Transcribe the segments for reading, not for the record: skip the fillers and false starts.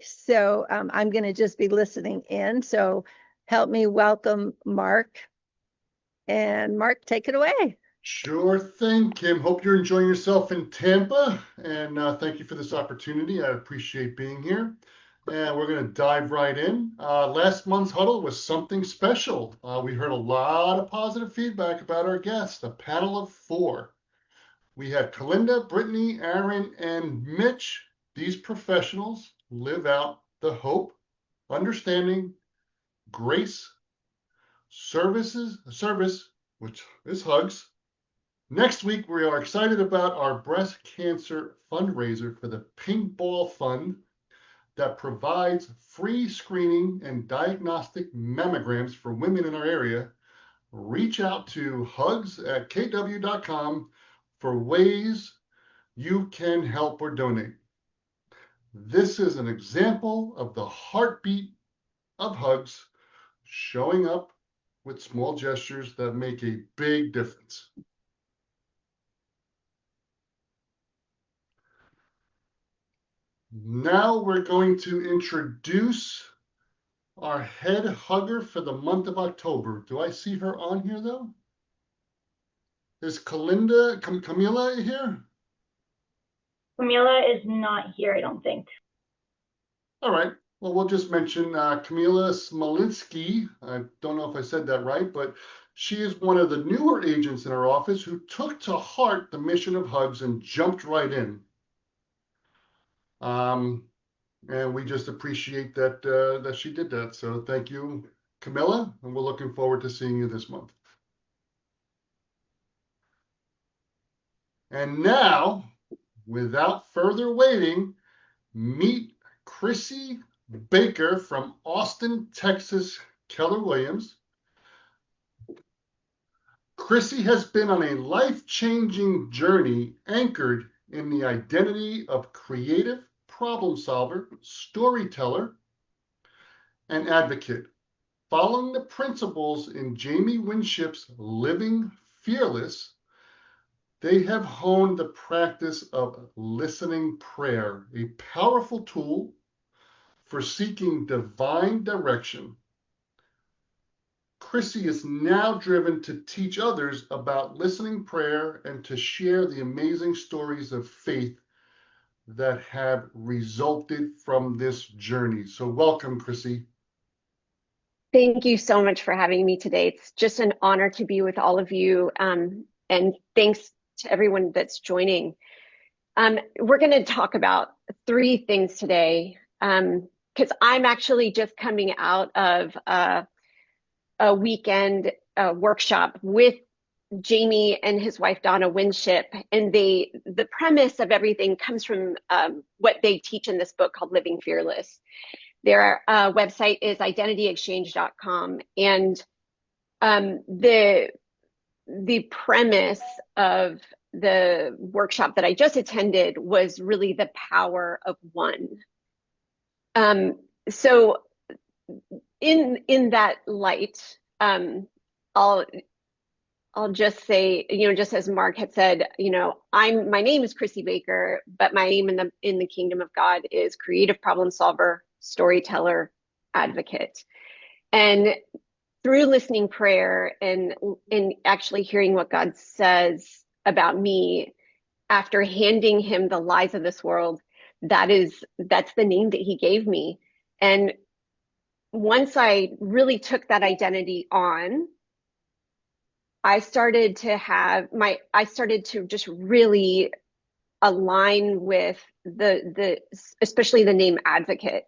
So I'm going to just be listening in. So help me welcome Mark. And Mark, take it away. Sure thing, Kim. Hope you're enjoying yourself in Tampa, and thank you for this opportunity. I appreciate being here. And we're going to dive right in. Last month's huddle was something special. We heard a lot of positive feedback about our guests, a panel of four. We had Kalinda, Brittany, Aaron, and Mitch. These professionals live out the hope, understanding, grace, service, which is hugs. Next week, we are excited about our breast cancer fundraiser for the Pink Ball Fund that provides free screening and diagnostic mammograms for women in our area. Reach out to hugs@kw.com for ways you can help or donate. This is an example of the heartbeat of hugs showing up with small gestures that make a big difference. Now we're going to introduce our head hugger for the month of October. Do I see her on here though? Is Camila here? Camila is not here, I don't think. All right. Well, we'll just mention Camila Smolinski. I don't know if I said that right, but she is one of the newer agents in our office who took to heart the mission of hugs and jumped right in. And we just appreciate that she did that. So thank you, Camilla, and we're looking forward to seeing you this month. And now, without further waiting, meet Chrissy Baker from Austin, Texas, Keller Williams. Chrissy has been on a life-changing journey anchored in the identity of creative problem solver, storyteller, and advocate. Following the principles in Jamie Winship's Living Fearless, they have honed the practice of listening prayer, a powerful tool for seeking divine direction. Chrissy is now driven to teach others about listening prayer and to share the amazing stories of faith that have resulted from this journey. So welcome, Chrissy. Thank you so much for having me today. It's just an honor to be with all of you. And thanks to everyone that's joining. We're going to talk about three things today because I'm actually just coming out of a weekend workshop with Jamie and his wife Donna Winship, and the premise of everything comes from what they teach in this book called Living Fearless. Their website is identityexchange.com, and the premise of the workshop that I just attended was really the power of one. So in that light, I'll just say, just as Mark had said, my name is Chrissy Baker, but my name in the kingdom of God is creative problem solver, storyteller, advocate. And through listening prayer and actually hearing what God says about me after handing him the lies of this world, that's the name that he gave me. And once I really took that identity on, I started to just really align with especially the name advocate.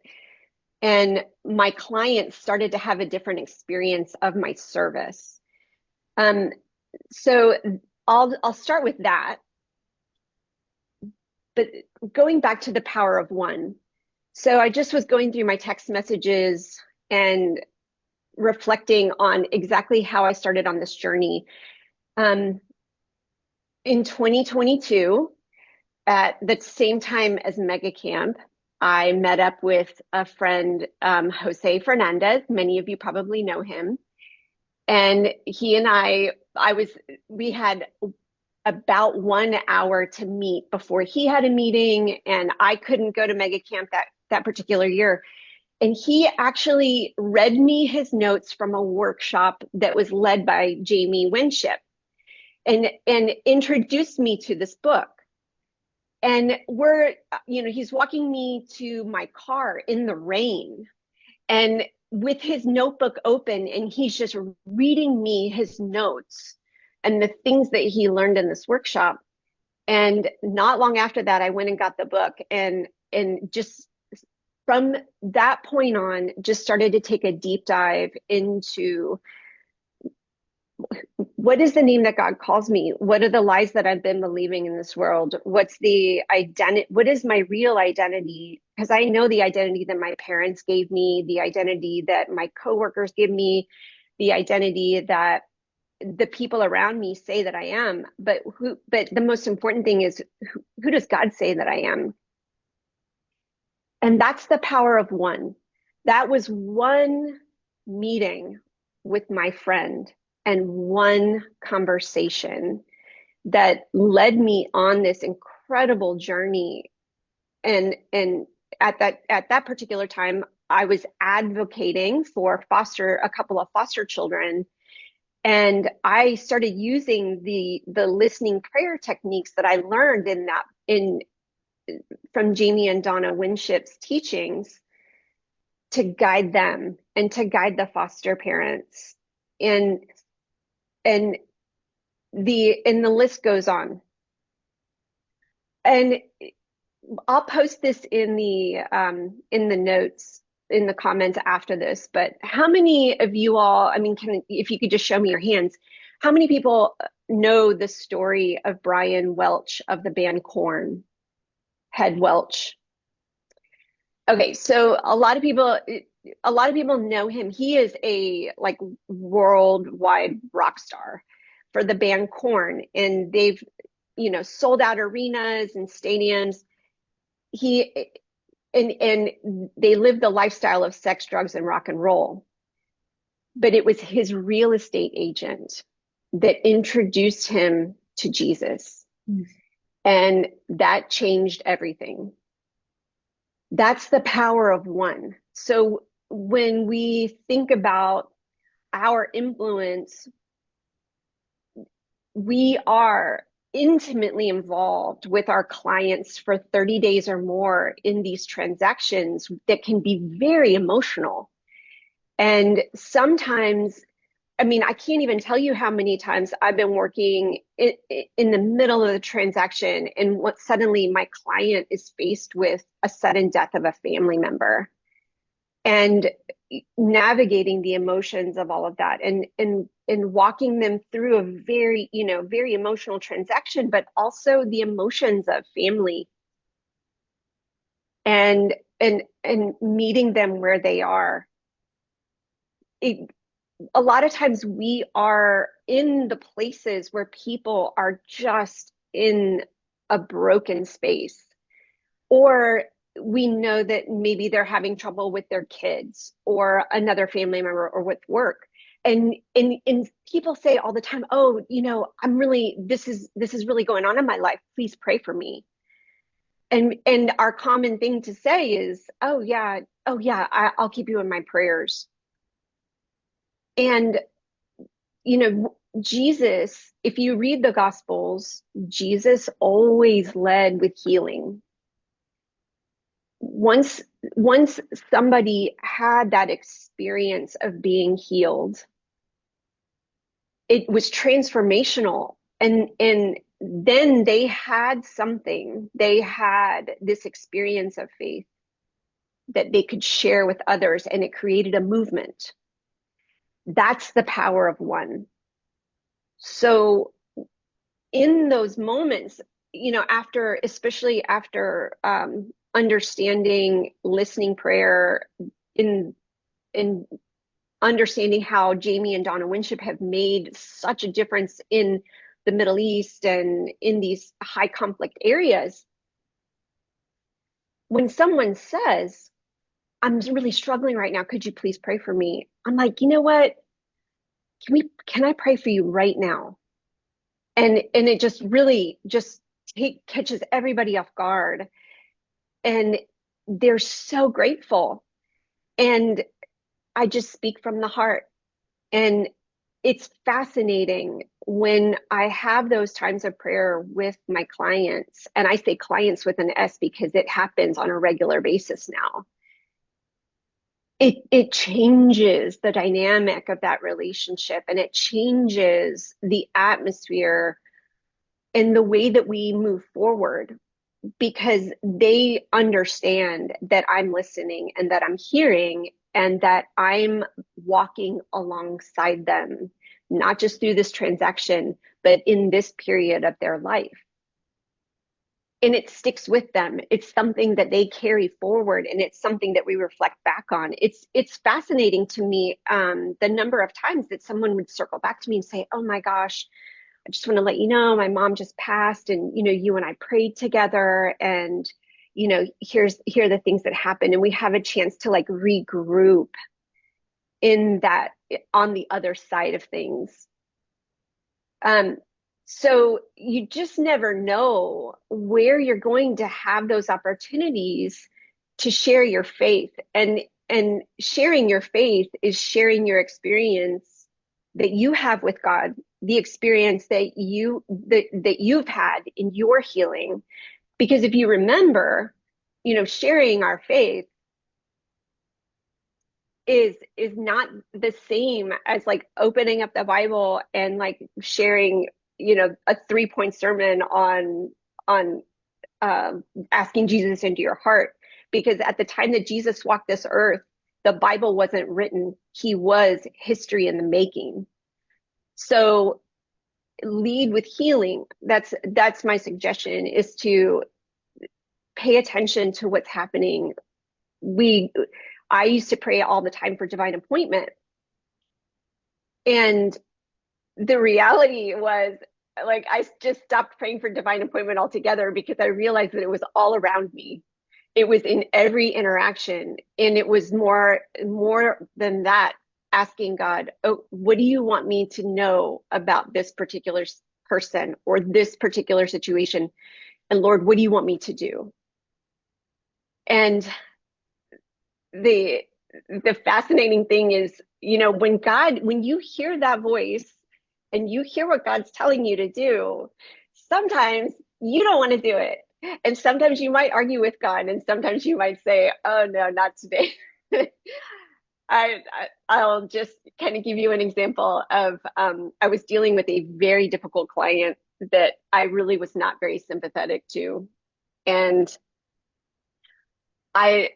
And my clients started to have a different experience of my service. So I'll start with that. But going back to the power of one. So I just was going through my text messages and reflecting on exactly how I started on this journey. In 2022, at the same time as Mega Camp, I met up with a friend, Jose Fernandez. Many of you probably know him. And he and we had about 1 hour to meet before he had a meeting, and I couldn't go to Mega Camp that that particular year. And he actually read me his notes from a workshop that was led by Jamie Winship and introduced me to this book. And he's walking me to my car in the rain and with his notebook open, and he's just reading me his notes and the things that he learned in this workshop. And not long after that, I went and got the book and just from that point on, just started to take a deep dive into what is the name that God calls me? What are the lies that I've been believing in this world? What's the identity? What is my real identity? Because I know the identity that my parents gave me, the identity that my coworkers give me, the identity that the people around me say that I am. But the most important thing is who does God say that I am? And that's the power of one. That was one meeting with my friend and one conversation that led me on this incredible journey. And at that particular time, I was advocating for a couple of foster children. And I started using the listening prayer techniques that I learned from Jamie and Donna Winship's teachings to guide them and to guide the foster parents. And the list goes on. And I'll post this in the notes, in the comments after this, but how many of you all, if you could just show me your hands, how many people know the story of Brian Welch of the band Korn? Head Welch. Okay, so a lot of people know him. He is a worldwide rock star for the band Korn, and they've sold out arenas and stadiums. And they lived the lifestyle of sex, drugs, and rock and roll. But it was his real estate agent that introduced him to Jesus. And that changed everything. That's the power of one. So when we think about our influence, we are intimately involved with our clients for 30 days or more in these transactions that can be very emotional. And sometimes, I can't even tell you how many times I've been working in the middle of the transaction and suddenly my client is faced with a sudden death of a family member and navigating the emotions of all of that and walking them through a very, very emotional transaction, but also the emotions of family and meeting them where they are. A lot of times we are in the places where people are just in a broken space, or we know that maybe they're having trouble with their kids or another family member or with work. And people say all the time, oh, this is really going on in my life. Please pray for me. And our common thing to say is, oh yeah, I'll keep you in my prayers. And, Jesus, if you read the Gospels, Jesus always led with healing. Once somebody had that experience of being healed, it was transformational. And then they had this experience of faith that they could share with others, and it created a movement. That's the power of one. So in those moments, especially after understanding listening prayer, in understanding how Jamie and Donna Winship have made such a difference in the Middle East and in these high conflict areas, when someone says, I'm really struggling right now, could you please pray for me? I'm like, you know what? Can I pray for you right now? And it just really catches everybody off guard. And they're so grateful. And I just speak from the heart. And it's fascinating when I have those times of prayer with my clients, and I say clients with an S because it happens on a regular basis now. It changes the dynamic of that relationship, and it changes the atmosphere and the way that we move forward, because they understand that I'm listening and that I'm hearing and that I'm walking alongside them, not just through this transaction, but in this period of their life. And it sticks with them. It's something that they carry forward, and it's something that we reflect back on. It's fascinating to me, the number of times that someone would circle back to me and say, "Oh my gosh, I just want to let you know my mom just passed, and you and I prayed together, and here are the things that happened," and we have a chance to like regroup in that, on the other side of things. So you just never know where you're going to have those opportunities to share your faith, and sharing your faith is sharing your experience that you have with God, the experience that you've had in your healing. Because if you remember, sharing our faith is not the same as like opening up the Bible and like sharing, a 3-point sermon on asking Jesus into your heart. Because at the time that Jesus walked this earth, the Bible wasn't written. He was history in the making. So lead with healing. That's my suggestion, is to pay attention to what's happening. I used to pray all the time for divine appointment. And the reality was, like, I just stopped praying for divine appointment altogether because I realized that it was all around me. It was in every interaction. And it was more than that, asking God, "Oh, what do you want me to know about this particular person or this particular situation? And Lord, what do you want me to do?" And the fascinating thing is, when you hear that voice and you hear what God's telling you to do, sometimes you don't want to do it. And sometimes you might argue with God, and sometimes you might say, "Oh no, not today." I'll just kind of give you an example of, I was dealing with a very difficult client that I really was not very sympathetic to. And I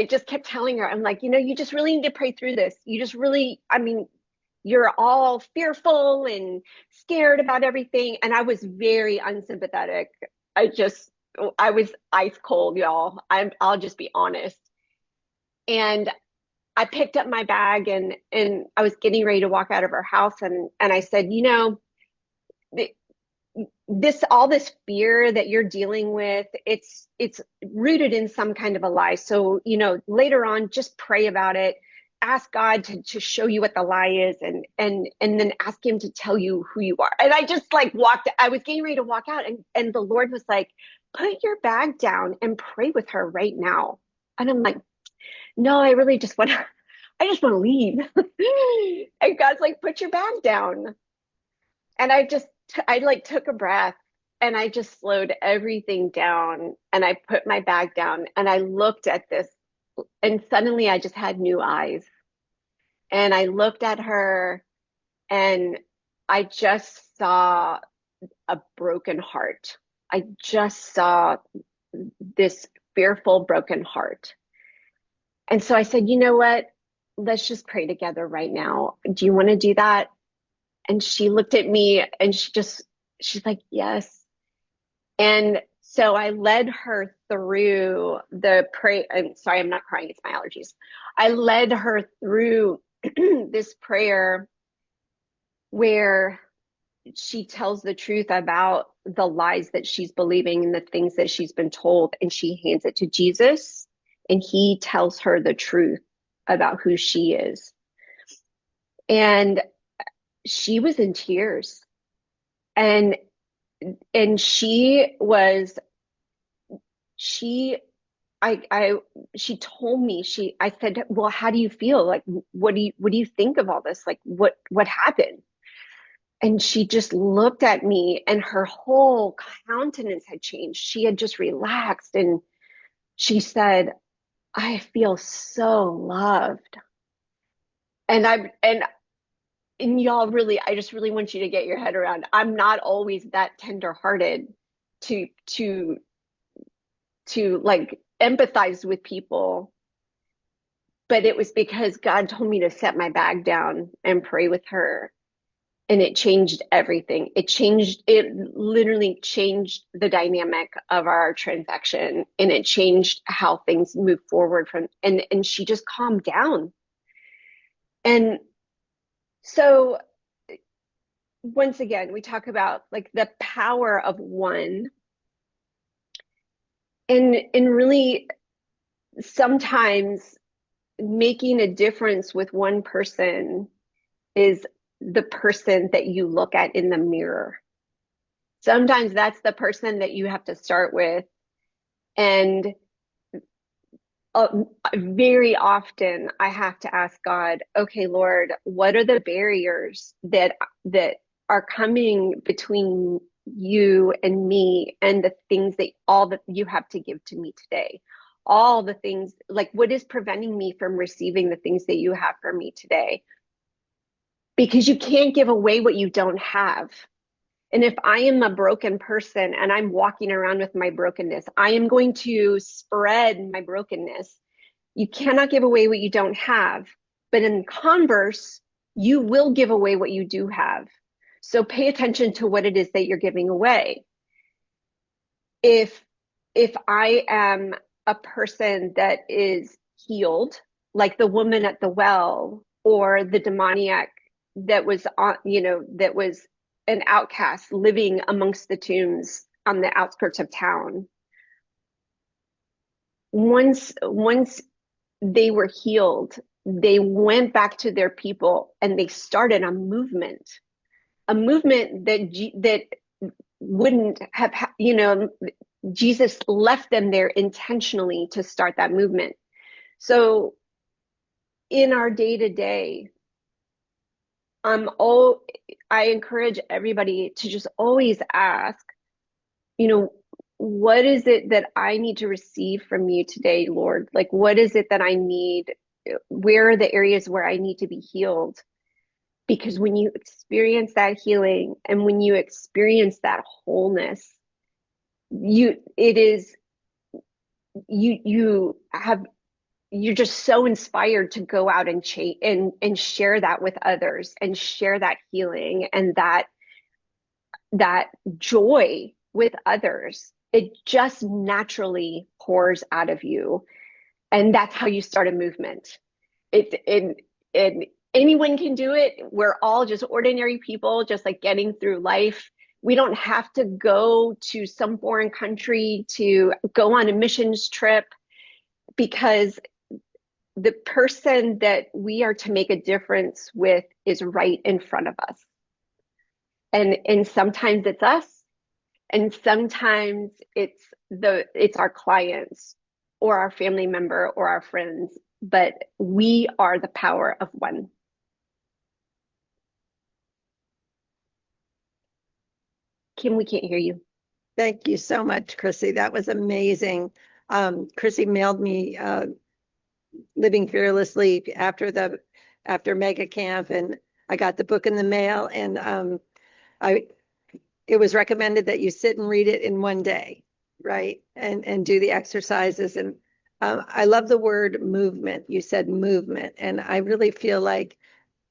just kept telling her, I'm like, you just really need to pray through this. You just really, you're all fearful and scared about everything. And I was very unsympathetic. I was ice cold, y'all. I'll just be honest. And I picked up my bag, and I was getting ready to walk out of her house. And I said, all this fear that you're dealing with, it's rooted in some kind of a lie. So, later on, just pray about it. Ask God to show you what the lie is, and then ask him to tell you who you are. And I just like I was getting ready to walk out, and the Lord was like, "Put your bag down and pray with her right now." And I'm like, "No, I really just want to leave." And God's like, "Put your bag down." And I like took a breath, and I just slowed everything down, and I put my bag down, and I looked at this, and suddenly I just had new eyes. And I looked at her, and I just saw a broken heart. I just saw this fearful, broken heart. And so I said, "You know what? Let's just pray together right now. Do you want to do that?" And she looked at me, and she's like, "Yes." And so I led her through the pray. I'm sorry, I'm not crying. It's my allergies. I led her through this prayer where she tells the truth about the lies that she's believing and the things that she's been told. And she hands it to Jesus, and he tells her the truth about who she is. And she was in tears. And she she told me, I said, well, how do you feel? Like, what do you think of all this? Like, what happened? And she just looked at me and her whole countenance had changed. She had just relaxed and she said, I feel so loved. And and y'all really, I just really want you to get your head around. I'm not always that tenderhearted to to like empathize with people, but it was because God told me to set my bag down and pray with her. And it changed everything. It literally changed the dynamic of our transaction, and it changed how things move forward and she just calmed down. And so once again, we talk about like the power of one, and really sometimes making a difference with one person is the person that you look at in the mirror. Sometimes that's the person that you have to start with. And uh, very often I have to ask God, okay, Lord, what are the barriers that are coming between you and me and the things that all that you have to give to me today? All the things, like what is preventing me from receiving the things that you have for me today? Because you can't give away what you don't have. And if I am a broken person and I'm walking around with my brokenness, I am going to spread my brokenness. You cannot give away what you don't have. But in converse, you will give away what you do have. So pay attention to what it is that you're giving away. If I am a person that is healed, like the woman at the well or the demoniac that was on, that was an outcast living amongst the tombs on the outskirts of town. Once they were healed, they went back to their people and they started a movement that wouldn't have, Jesus left them there intentionally to start that movement. So in our day to day, I encourage everybody to just always ask, what is it that I need to receive from you today, Lord? Like, what is it that I need? Where are the areas where I need to be healed? Because when you experience that healing and when you experience that wholeness, you're just so inspired to go out and share that with others and share that healing and that joy with others. It just naturally pours out of you. And that's how you start a movement. And anyone can do it. We're all just ordinary people, just like getting through life. We don't have to go to some foreign country to go on a missions trip, because the person that we are to make a difference with is right in front of us. And sometimes it's us, and sometimes it's our clients or our family member or our friends, but we are the power of one. Kim, we can't hear you. Thank you so much, Chrissy. That was amazing. Chrissy mailed me Living Fearlessly after Mega Camp, and I got the book in the mail, and it was recommended that you sit and read it in one day, right? And do the exercises. And I love the word movement. You said movement, and I really feel like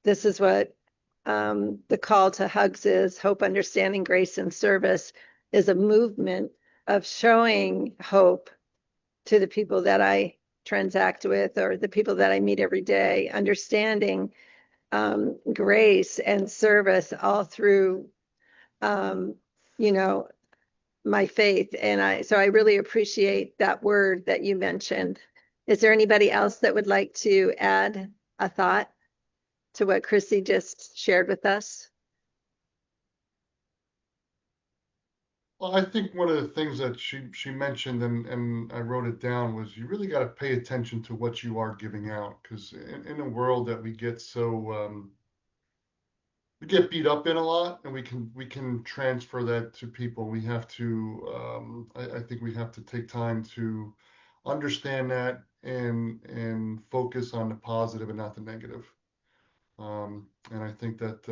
this is what the call to Hugs is: hope, understanding, grace, and service is a movement of showing hope to the people that I transact with or the people that I meet every day, understanding grace and service all through, my faith. And so I really appreciate that word that you mentioned. Is there anybody else that would like to add a thought to what Chrissy just shared with us? Well, I think one of the things that she mentioned, and I wrote it down, was you really got to pay attention to what you are giving out, because in a world that we get so we get beat up in a lot, and we can transfer that to people. We have to I think we have to take time to understand that and focus on the positive and not the negative. And I think that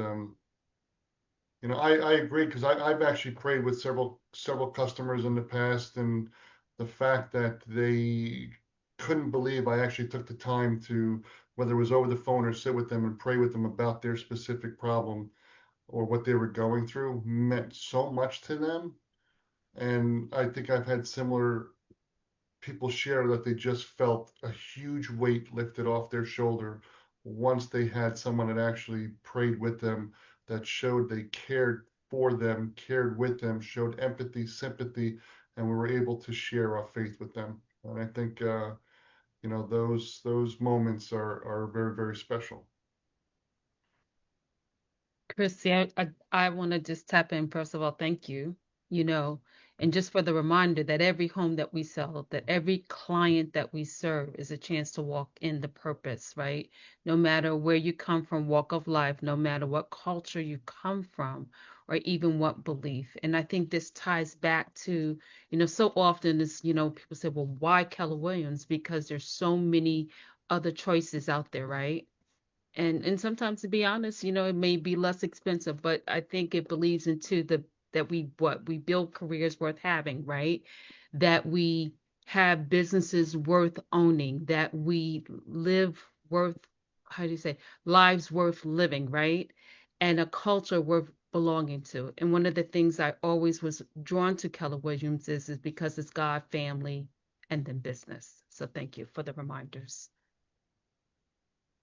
I agree, because I've actually prayed with several customers in the past, and the fact that they couldn't believe I actually took the time to, whether it was over the phone or sit with them and pray with them about their specific problem or what they were going through, meant so much to them. And I think I've had similar people share that they just felt a huge weight lifted off their shoulder once they had someone that actually prayed with them, that showed they cared for them, cared with them, showed empathy, sympathy, and we were able to share our faith with them. And I think those moments are very, very special. Chrissy, I want to just tap in. First of all, thank you, you know, and just for the reminder that every home that we sell, that every client that we serve is a chance to walk in the purpose, right? No matter where you come from, walk of life, no matter what culture you come from, or even what belief. And I think this ties back to, so often is, people say, well, why Keller Williams? Because there's so many other choices out there, right? And sometimes, to be honest, it may be less expensive, but I think it believes into the that we build careers worth having, right? That we have businesses worth owning, that we live worth, how do you say, lives worth living, right? And a culture worth belonging to. And one of the things I always was drawn to Keller Williams is because it's God, family, and then business. So thank you for the reminders.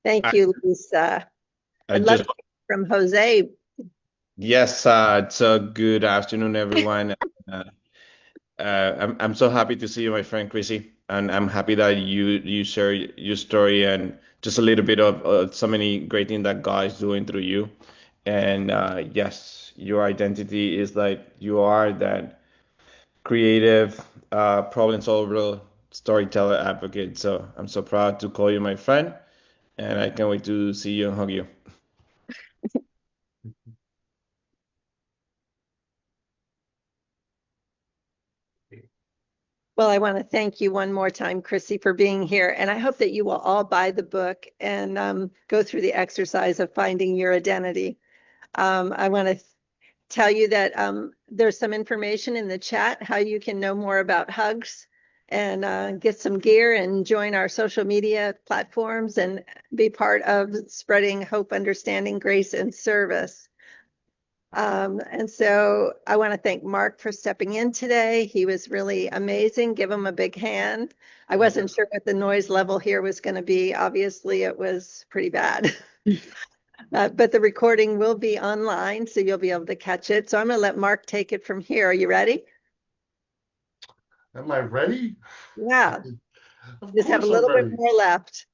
Thank I, you, Lisa. I I'd love just, to hear from Jose. yes, so good afternoon, everyone. Uh, I'm so happy to see you, my friend Chrissy, and I'm happy that you share your story and just a little bit of so many great things that God is doing through you. And yes, your identity is like you are that creative, problem solver, storyteller, advocate. So I'm so proud to call you my friend, and I can't wait to see you and hug you. Well, I want to thank you one more time, Chrissy, for being here. And I hope that you will all buy the book and go through the exercise of finding your identity. I want to tell you that there's some information in the chat how you can know more about Hugs and get some gear and join our social media platforms and be part of spreading hope, understanding, grace, and service. And so I want to thank Mark for stepping in today. He was really amazing. Give him a big hand. I wasn't sure what the noise level here was going to be. Obviously, it was pretty bad. But the recording will be online, so you'll be able to catch it. So I'm going to let Mark take it from here. Are you ready? Am I ready? Yeah, Of just have a course I'm little bit ready. more left.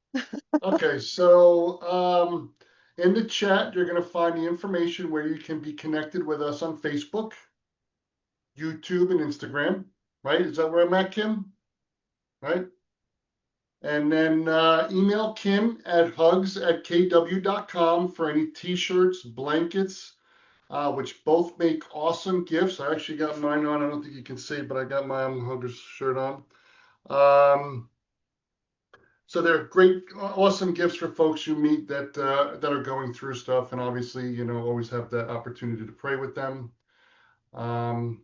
Okay, so in the chat, you're going to find the information where you can be connected with us on Facebook, YouTube, and Instagram, right? Is that where I'm at, Kim? Right? And then email Kim at hugs@kw.com for any t-shirts, blankets, which both make awesome gifts. I actually got mine on. I don't think you can see, but I got my Huggers shirt on. So they're great, awesome gifts for folks you meet that are going through stuff, and obviously, always have that opportunity to pray with them. Um,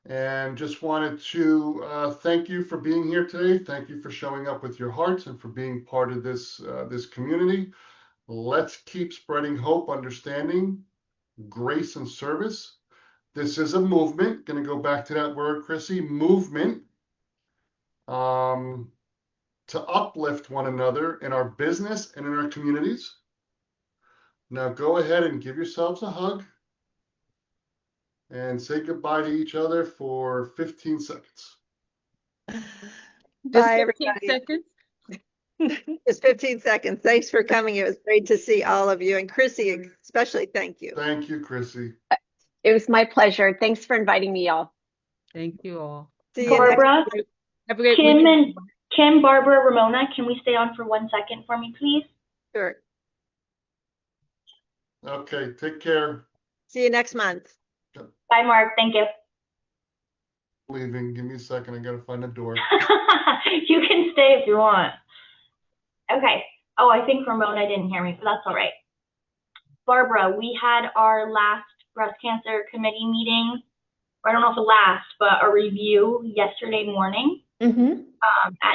and just wanted to thank you for being here today. Thank you for showing up with your hearts and for being part of this community. Let's keep spreading hope, understanding, grace, and service. This is a movement. Going to go back to that word, Chrissy. Movement. To uplift one another in our business and in our communities. Now go ahead and give yourselves a hug and say goodbye to each other for 15 seconds. Just Bye, 15 everybody. seconds. Just 15 seconds. Thanks for coming. It was great to see all of you, and Chrissy, especially thank you. Thank you, Chrissy. It was my pleasure. Thanks for inviting me, y'all. Thank you all. See you next Barbara, week. Have a great Kim, weekend. Barbara, Ramona, can we stay on for 1 second for me, please? Sure. Okay, take care. See you next month. Bye, Mark. Thank you. Leaving. Give me a second. I gotta find a door. You can stay if you want. Okay. Oh, I think Ramona didn't hear me, but that's all right. Barbara, we had our last breast cancer committee meeting. I don't know if the last, but a review yesterday morning at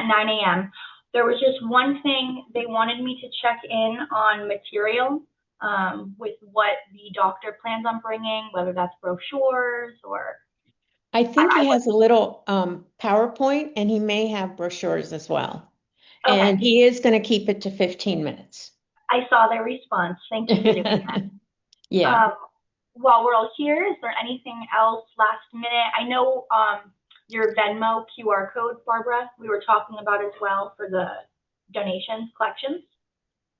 9 a.m. There was just one thing they wanted me to check in on material with what the doctor plans on bringing, whether that's brochures or. I think he has a little PowerPoint, and he may have brochures as well. Okay. And he is going to keep it to 15 minutes. I saw their response. Thank you for doing that. Yeah. While we're all here, is there anything else last minute? I know your Venmo QR code, Barbara, we were talking about as well for the donations, collections.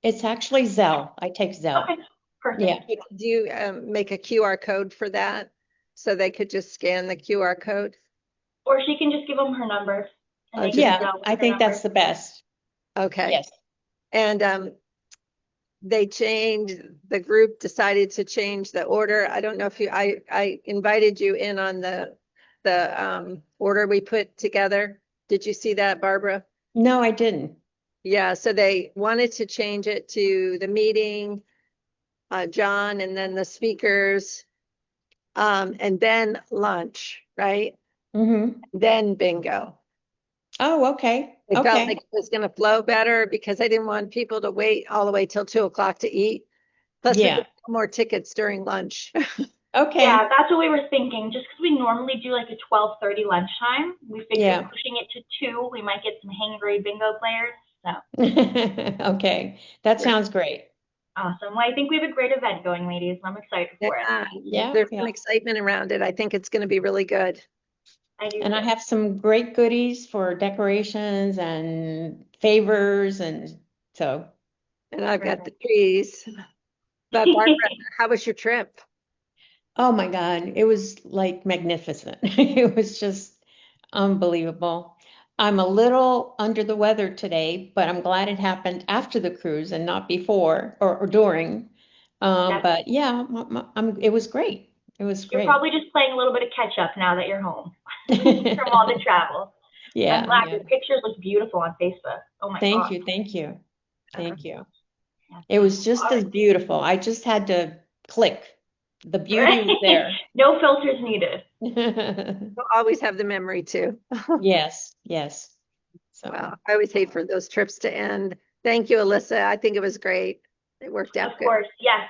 It's actually Zelle. I take Zelle. Okay, perfect. Yeah. Do you make a QR code for that so they could just scan the QR code? Or she can just give them her number. And they can Yeah, go with I her think that's the number. best. Okay. Yes. And they changed, the group decided to change the order. I don't know if I invited you in on the order we put together. Did you see that, Barbara? No, I didn't. Yeah, so they wanted to change it to the meeting, John, and then the speakers, and then lunch, right? Then bingo. Oh, okay. It felt Okay. like it was gonna flow better because I didn't want people to wait all the way till 2 o'clock to eat. Plus, we Yeah. get more tickets during lunch. Okay. Yeah, that's what we were thinking. Just because we normally do like a 12:30 lunchtime, we figured Yeah. pushing it to 2, we might get some hangry bingo players. So Okay. That sounds great. awesome. Well, I think we have a great event going, ladies. I'm excited for it. Yeah, There's yeah. some excitement around it. I think it's gonna be really good. I do. And I too. have some great goodies for decorations and favors, and so. And I've got the trees. But Barbara, how was your trip? Oh my God, it was like magnificent. It was just unbelievable. I'm a little under the weather today, but I'm glad it happened after the cruise and not before or during. But yeah, it was great. It was You're great. probably just playing a little bit of catch up now that you're home from all the travel. I'm Yeah, glad yeah. your pictures look beautiful on Facebook. Oh my Thank God. you, thank you, thank you. Yeah. It was just All as beautiful. I just had to click. The beauty was No filters needed. there. You'll always have the memory too. Yes, yes. So. Wow, I always hate for those trips to end. Thank you, Alyssa. I think it was great. It worked out Of good. course, yes.